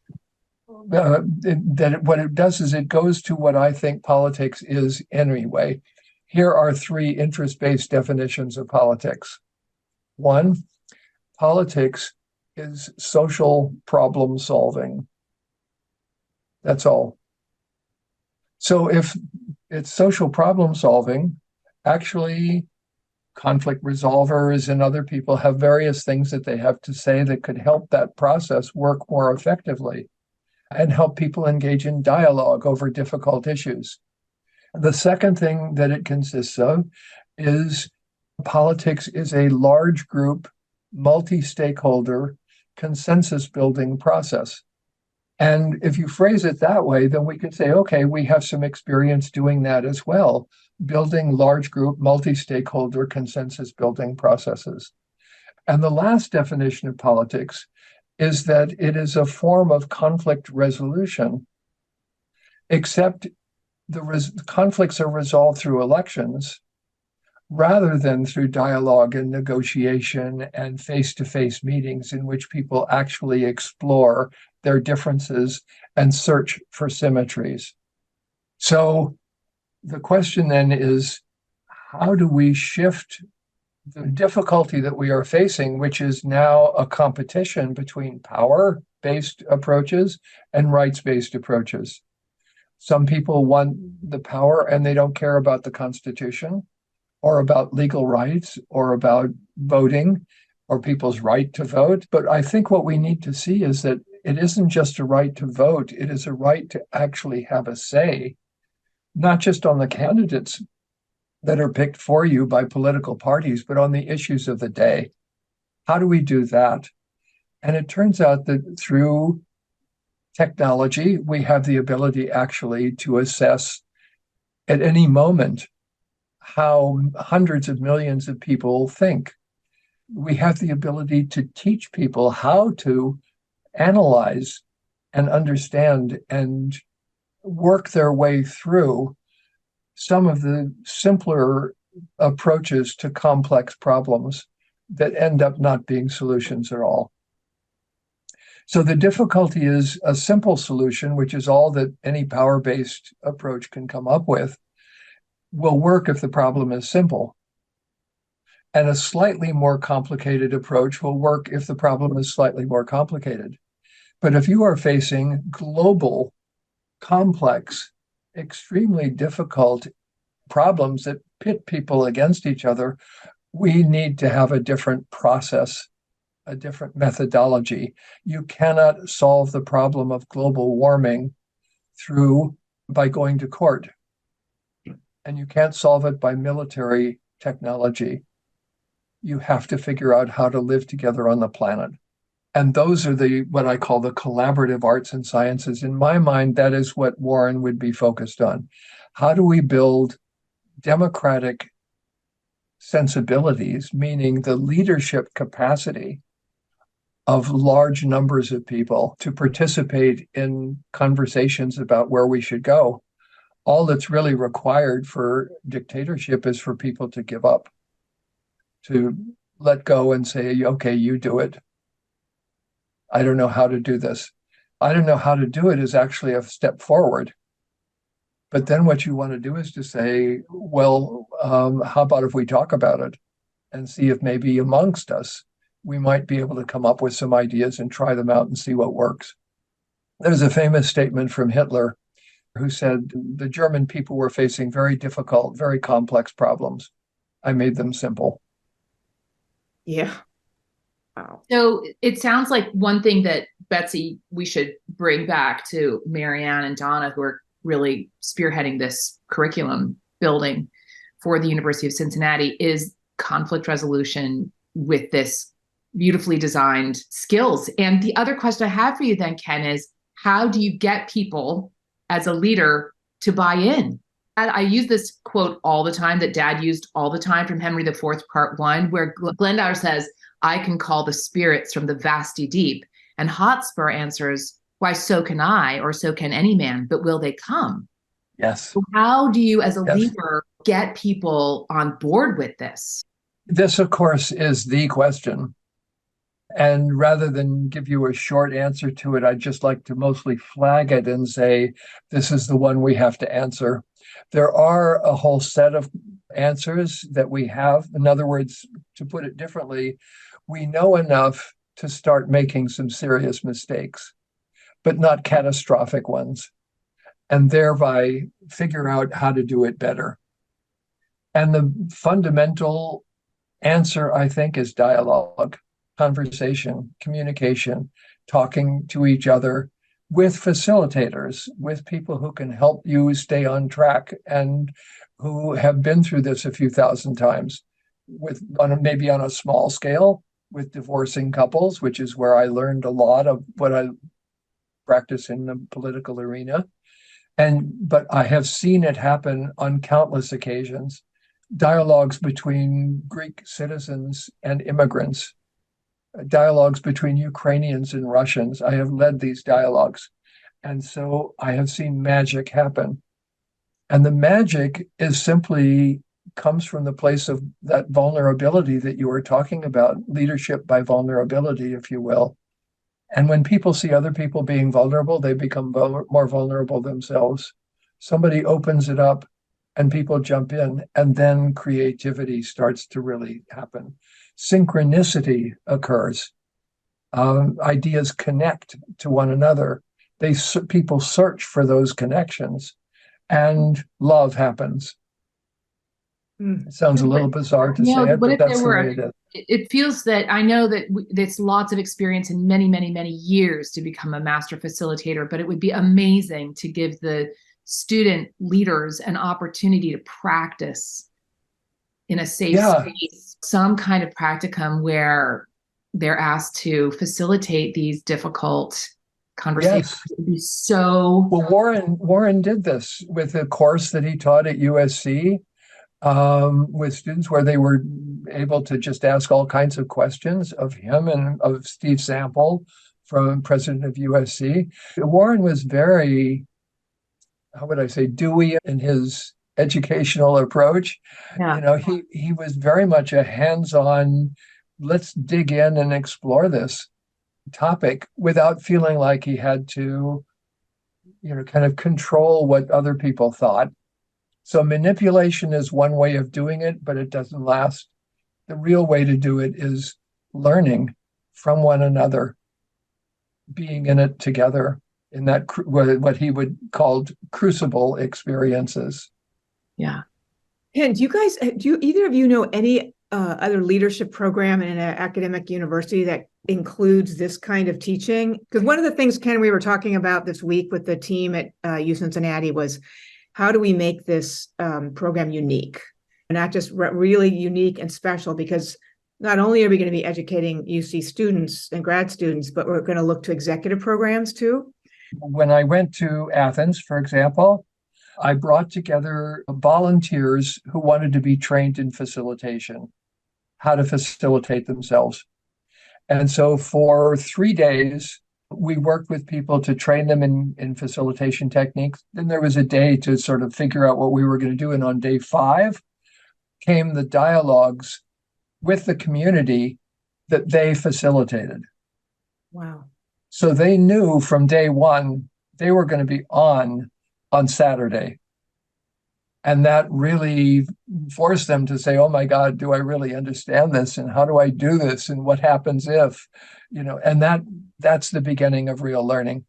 what it does is it goes to what I think politics is anyway. Here are 3 interest-based definitions of politics. 1, politics is social problem solving. That's all. So if it's social problem solving, actually conflict resolvers and other people have various things that they have to say that could help that process work more effectively and help people engage in dialogue over difficult issues. The second thing that it consists of is politics is a large group, multi-stakeholder, consensus-building process. And if you phrase it that way, then we could say, okay, we have some experience doing that as well, building large group, multi-stakeholder, consensus-building processes. And the last definition of politics is that it is a form of conflict resolution, except the conflicts are resolved through elections rather than through dialogue and negotiation and face-to-face meetings in which people actually explore their differences and search for symmetries. So the question then is, how do we shift the difficulty that we are facing, which is now a competition between power-based approaches and rights-based approaches? Some people want the power and they don't care about the Constitution or about legal rights or about voting or people's right to vote. But I think what we need to see is that it isn't just a right to vote, it is a right to actually have a say, not just on the candidates that are picked for you by political parties, but on the issues of the day. How do we do that? And it turns out that through technology, we have the ability actually to assess at any moment how hundreds of millions of people think. We have the ability to teach people how to analyze and understand and work their way through some of the simpler approaches to complex problems that end up not being solutions at all. So the difficulty is a simple solution, which is all that any power-based approach can come up with, will work if the problem is simple. And a slightly more complicated approach will work if the problem is slightly more complicated. But if you are facing global, complex, extremely difficult problems that pit people against each other, we need to have a different process, a different methodology. You cannot solve the problem of global warming by going to court. And you can't solve it by military technology. You have to figure out how to live together on the planet. And those are what I call the collaborative arts and sciences. In my mind, that is what Warren would be focused on. How do we build democratic sensibilities, meaning the leadership capacity of large numbers of people to participate in conversations about where we should go. All that's really required for dictatorship is for people to give up, to let go and say, okay, you do it. I don't know how to do this. I don't know how to do it is actually a step forward. But then what you want to do is to say, well, how about if we talk about it and see if maybe amongst us, we might be able to come up with some ideas and try them out and see what works. There's a famous statement from Hitler who said the German people were facing very difficult, very complex problems. I made them simple. Yeah. Wow. So it sounds like one thing that, Betsy, we should bring back to Marianne and Donna, who are really spearheading this curriculum building for the University of Cincinnati, is conflict resolution with this beautifully designed skills. And the other question I have for you then, Ken, is how do you get people as a leader to buy in? I use this quote all the time that Dad used all the time from Henry IV, Part 1, where Glendower says, I can call the spirits from the vasty deep. And Hotspur answers, why, so can I, or so can any man, but will they come? Yes. So how do you, as a leader, get people on board with this? This, of course, is the question. And rather than give you a short answer to it, I'd just like to mostly flag it and say, this is the one we have to answer. There are a whole set of answers that we have. In other words, to put it differently, we know enough to start making some serious mistakes, but not catastrophic ones, and thereby figure out how to do it better. And the fundamental answer, I think, is dialogue, conversation, communication, talking to each other with facilitators, with people who can help you stay on track and who have been through this a few thousand times, maybe on a small scale, with divorcing couples, which is where I learned a lot of what I practice in the political arena. But I have seen it happen on countless occasions. Dialogues between Greek citizens and immigrants, dialogues between Ukrainians and Russians. I have led these dialogues. And so I have seen magic happen. And the magic is simply comes from the place of that vulnerability that you were talking about, leadership by vulnerability, if you will. And when people see other people being vulnerable, they become more vulnerable themselves. Somebody opens it up and people jump in, and then creativity starts to really happen. Synchronicity occurs. Ideas connect to one another. People search for those connections, and love happens. It sounds a little bizarre to say it, but that's the way it is. It feels that I know that it's lots of experience in many, many, many years to become a master facilitator, but it would be amazing to give the student leaders an opportunity to practice in a safe space, some kind of practicum where they're asked to facilitate these difficult conversations. It would be so well. Warren did this with a course that he taught at USC. With students where they were able to just ask all kinds of questions of him and of Steve Sample, from president of USC. Warren was very, how would I say, dewy in his educational approach. Yeah. He was very much a hands-on, let's dig in and explore this topic without feeling like he had to, kind of control what other people thought. So manipulation is one way of doing it, but it doesn't last. The real way to do it is learning from one another, being in it together in that what he would call crucible experiences. Yeah. And do either of you know any other leadership program in an academic university that includes this kind of teaching? Because one of the things, Ken, we were talking about this week with the team at U Cincinnati was, how do we make this program unique? And not just really unique and special, because not only are we going to be educating UC students and grad students, but we're going to look to executive programs too. When I went to Athens, for example, I brought together volunteers who wanted to be trained in facilitation, how to facilitate themselves. And so for 3 days, we worked with people to train them in facilitation techniques. Then there was a day to sort of figure out what we were going to do. And on day 5 came the dialogues with the community that they facilitated. Wow. So they knew from day 1 they were going to be on Saturday. And that really forced them to say, oh my God, do I really understand this? And how do I do this? And what happens if, and that's the beginning of real learning.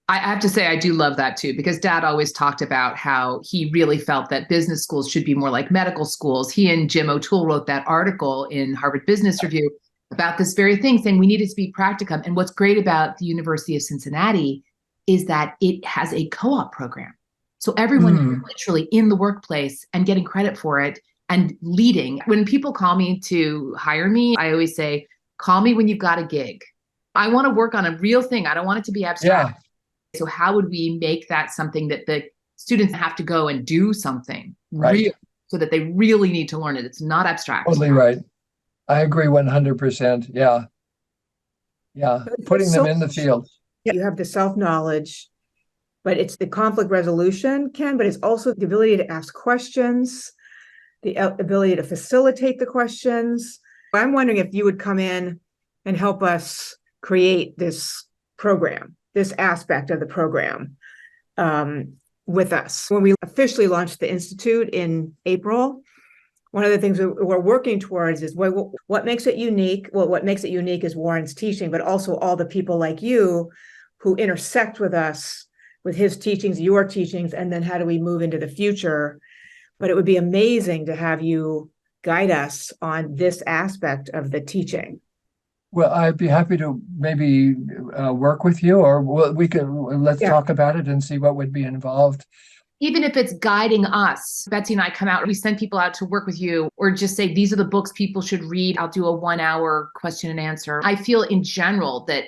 I have to say, I do love that too, because Dad always talked about how he really felt that business schools should be more like medical schools. He and Jim O'Toole wrote that article in Harvard Business Review about this very thing, saying we needed to be practicum. And what's great about the University of Cincinnati is that it has a co-op program. So everyone is literally in the workplace and getting credit for it and leading. When people call me to hire me, I always say, call me when you've got a gig. I want to work on a real thing. I don't want it to be abstract. Yeah. So how would we make that something that the students have to go and do something real, so that they really need to learn it? It's not abstract. Totally right. I agree 100%. Yeah. Yeah. Putting them in the field. You have the self-knowledge, but it's the conflict resolution, Ken, but it's also the ability to ask questions, the ability to facilitate the questions. I'm wondering if you would come in and help us create this program, this aspect of the program with us. When we officially launched the Institute in April, one of the things we're working towards is what makes it unique. Well, what makes it unique is Warren's teaching, but also all the people like you who intersect with us, with his teachings, your teachings, and then how do we move into the future? But it would be amazing to have you guide us on this aspect of the teaching. Well, I'd be happy to maybe work with you, or let's talk about it and see what would be involved. Even if it's guiding us, Betsy and I come out, we send people out to work with you, or just say, these are the books people should read. I'll do a 1-hour question and answer. I feel in general that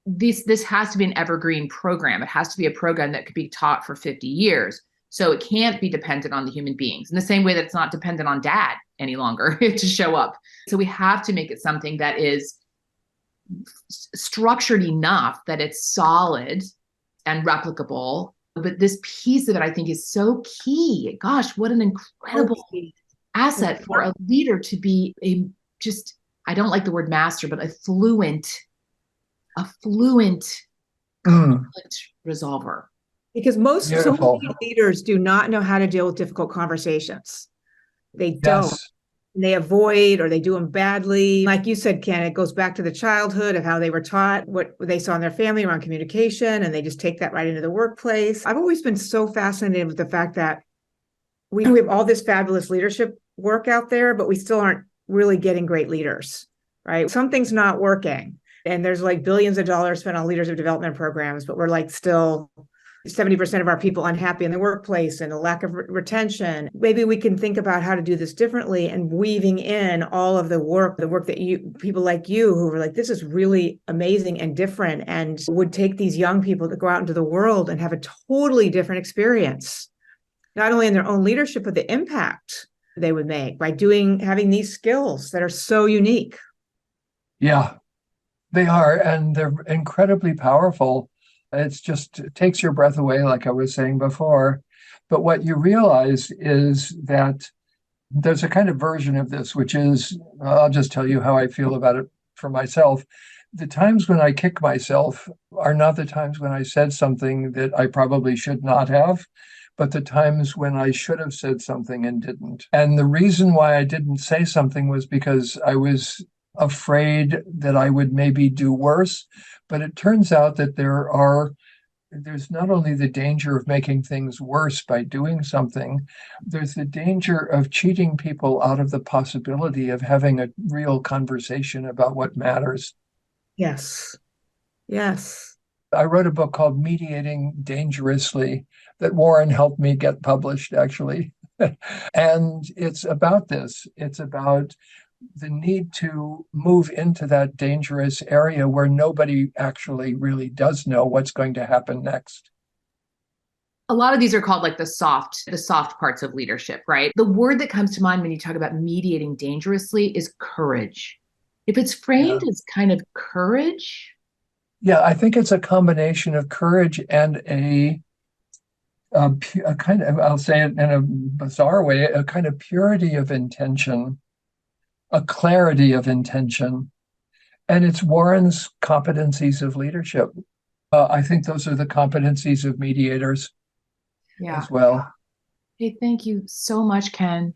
this has to be an evergreen program. It has to be a program that could be taught for 50 years. So it can't be dependent on the human beings in the same way that it's not dependent on Dad any longer to show up. So we have to make it something that is structured enough that it's solid and replicable. But this piece of it, I think, is so key. Gosh, what an incredible asset for a leader to be I don't like the word master, but a fluent conflict resolver. Because so many leaders do not know how to deal with difficult conversations. They don't. Yes. They avoid, or they do them badly. Like you said, Ken, it goes back to the childhood of how they were taught, what they saw in their family around communication, and they just take that right into the workplace. I've always been so fascinated with the fact that we have all this fabulous leadership work out there, but we still aren't really getting great leaders, right? Something's not working. And there's like billions of dollars spent on leadership development programs, but we're like still 70% of our people unhappy in the workplace and a lack of retention. Maybe we can think about how to do this differently and weaving in all of the work that people like you who are like, this is really amazing and different, and would take these young people to go out into the world and have a totally different experience, not only in their own leadership, but the impact they would make by having these skills that are so unique. Yeah, they are, and they're incredibly powerful. It takes your breath away, like I was saying before. But what you realize is that there's a kind of version of this, which is, I'll just tell you how I feel about it for myself. The times when I kick myself are not the times when I said something that I probably should not have, but the times when I should have said something and didn't. And the reason why I didn't say something was because I was afraid that I would maybe do worse. But it turns out that there's not only the danger of making things worse by doing something, there's the danger of cheating people out of the possibility of having a real conversation about what matters. Yes. Yes. I wrote a book called Mediating Dangerously that Warren helped me get published, actually. And it's about this. It's about the need to move into that dangerous area where nobody actually really does know what's going to happen next. A lot of these are called like the soft parts of leadership, right? The word that comes to mind when you talk about mediating dangerously is courage. If it's framed as kind of courage. Yeah, I think it's a combination of courage and a kind of, I'll say it in a bizarre way, a kind of purity of intention, a clarity of intention. And it's Warren's competencies of leadership. I think those are the competencies of mediators as well. Hey, thank you so much, Ken.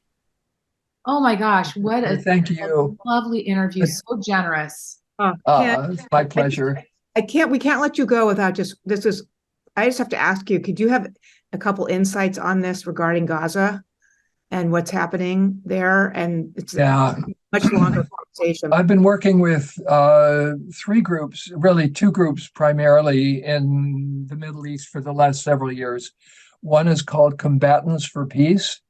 Oh my gosh, what Thank you. Lovely interview. So generous. Ken, it's my pleasure. We can't let you go without I just have to ask you, could you have a couple insights on this regarding Gaza and what's happening there? And it's a much longer conversation. I've been working with three groups, really two groups primarily in the Middle East for the last several years. One is called Combatants for Peace,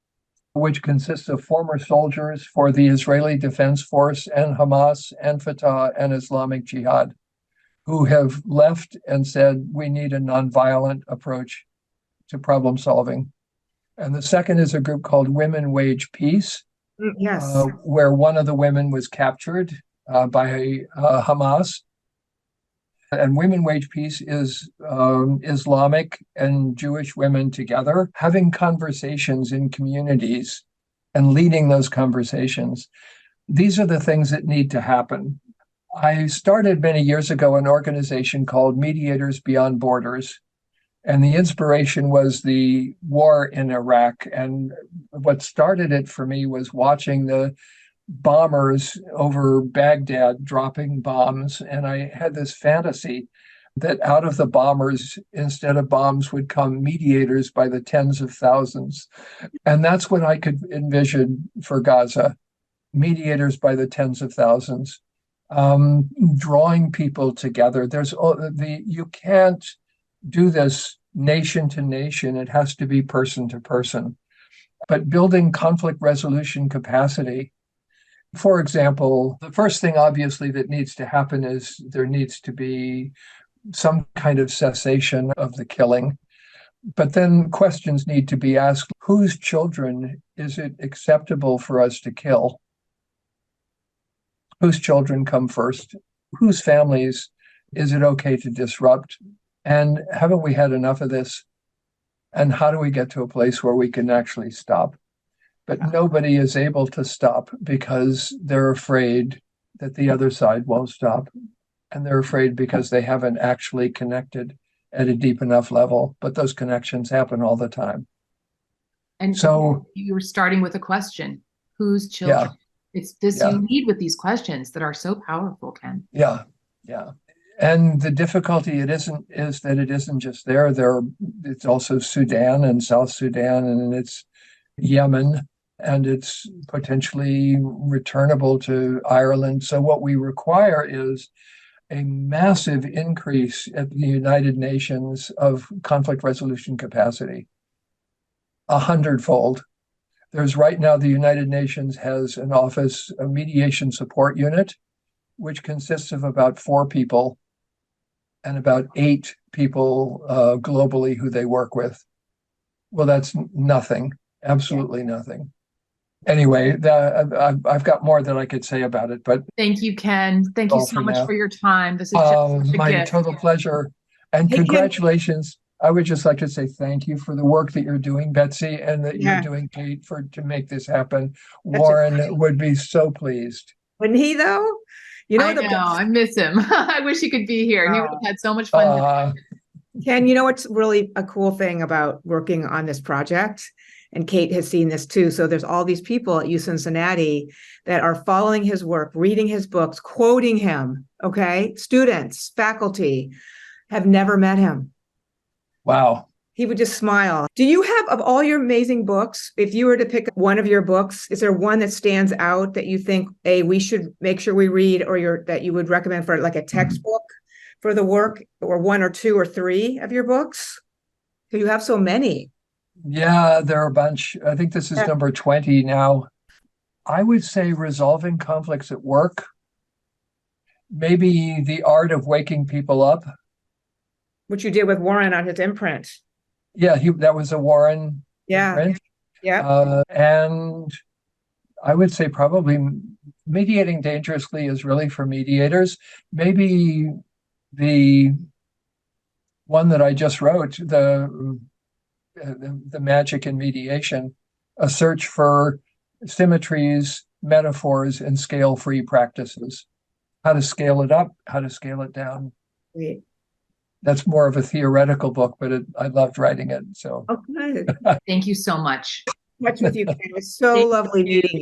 which consists of former soldiers for the Israeli Defense Force and Hamas and Fatah and Islamic Jihad, who have left and said, we need a nonviolent approach to problem solving. And the second is a group called Women Wage Peace, where one of the women was captured by Hamas. And Women Wage Peace is Islamic and Jewish women together having conversations in communities and leading those conversations. These are the things that need to happen. I started many years ago an organization called Mediators Beyond Borders, and the inspiration was the war in Iraq. And what started it for me was watching the bombers over Baghdad dropping bombs. And I had this fantasy that out of the bombers, instead of bombs, would come mediators by the tens of thousands. And that's what I could envision for Gaza, mediators by the tens of thousands, drawing people together. You can't do this nation to nation. It has to be person to person. But building conflict resolution capacity. For example, the first thing obviously that needs to happen is there needs to be some kind of cessation of the killing. But then questions need to be asked. Whose children is it acceptable for us to kill? Whose children come first? Whose families is it okay to disrupt? And haven't we had enough of this? And how do we get to a place where we can actually stop? But nobody is able to stop because they're afraid that the other side won't stop. And they're afraid because they haven't actually connected at a deep enough level. But those connections happen all the time. And so you were starting with a question: whose children? Yeah. It's this you need with these questions that are so powerful, Ken. Yeah. And the difficulty is that it isn't just there. It's also Sudan and South Sudan, and it's Yemen, and it's potentially returnable to Ireland. So what we require is a massive increase at the United Nations of conflict resolution capacity, 100-fold. There's right now, the United Nations has an office, a mediation support unit, which consists of about 4 people and about 8 people globally who they work with. Well, that's nothing, absolutely nothing. Anyway, I've got more that I could say about it, but thank you, Ken. Thank you so much for your time. This is just my gift. Total pleasure, and congratulations. I would just like to say thank you for the work that you're doing, Betsy, and that you're doing, Kate, to make this happen. Warren would be so pleased. Wouldn't he, though? I miss him. I wish he could be here. He would have had so much fun. Ken, you know what's really a cool thing about working on this project? And Kate has seen this too. So there's all these people at U Cincinnati that are following his work, reading his books, quoting him. Okay. Students, faculty have never met him. Wow. He would just smile. Do you have, of all your amazing books, if you were to pick one of your books, is there one that stands out that you think, we should make sure we read, or that you would recommend for like a textbook for the work, or 1 or 2 or 3 of your books? You have so many. Yeah, there are a bunch. I think this is number 20 now. I would say Resolving Conflicts at Work. Maybe The Art of Waking People Up. Which you did with Warren on his imprint. Yeah, that was a Warren Yeah. imprint. Yeah. And I would say probably Mediating Dangerously is really for mediators. Maybe the one that I just wrote, the Magic in Mediation, a search for symmetries, metaphors, and scale-free practices. How to scale it up, how to scale it down. Great. That's more of a theoretical book, but I loved writing it. So Oh, good. Thank you so much. Much with you, Ken. It was so lovely meeting you.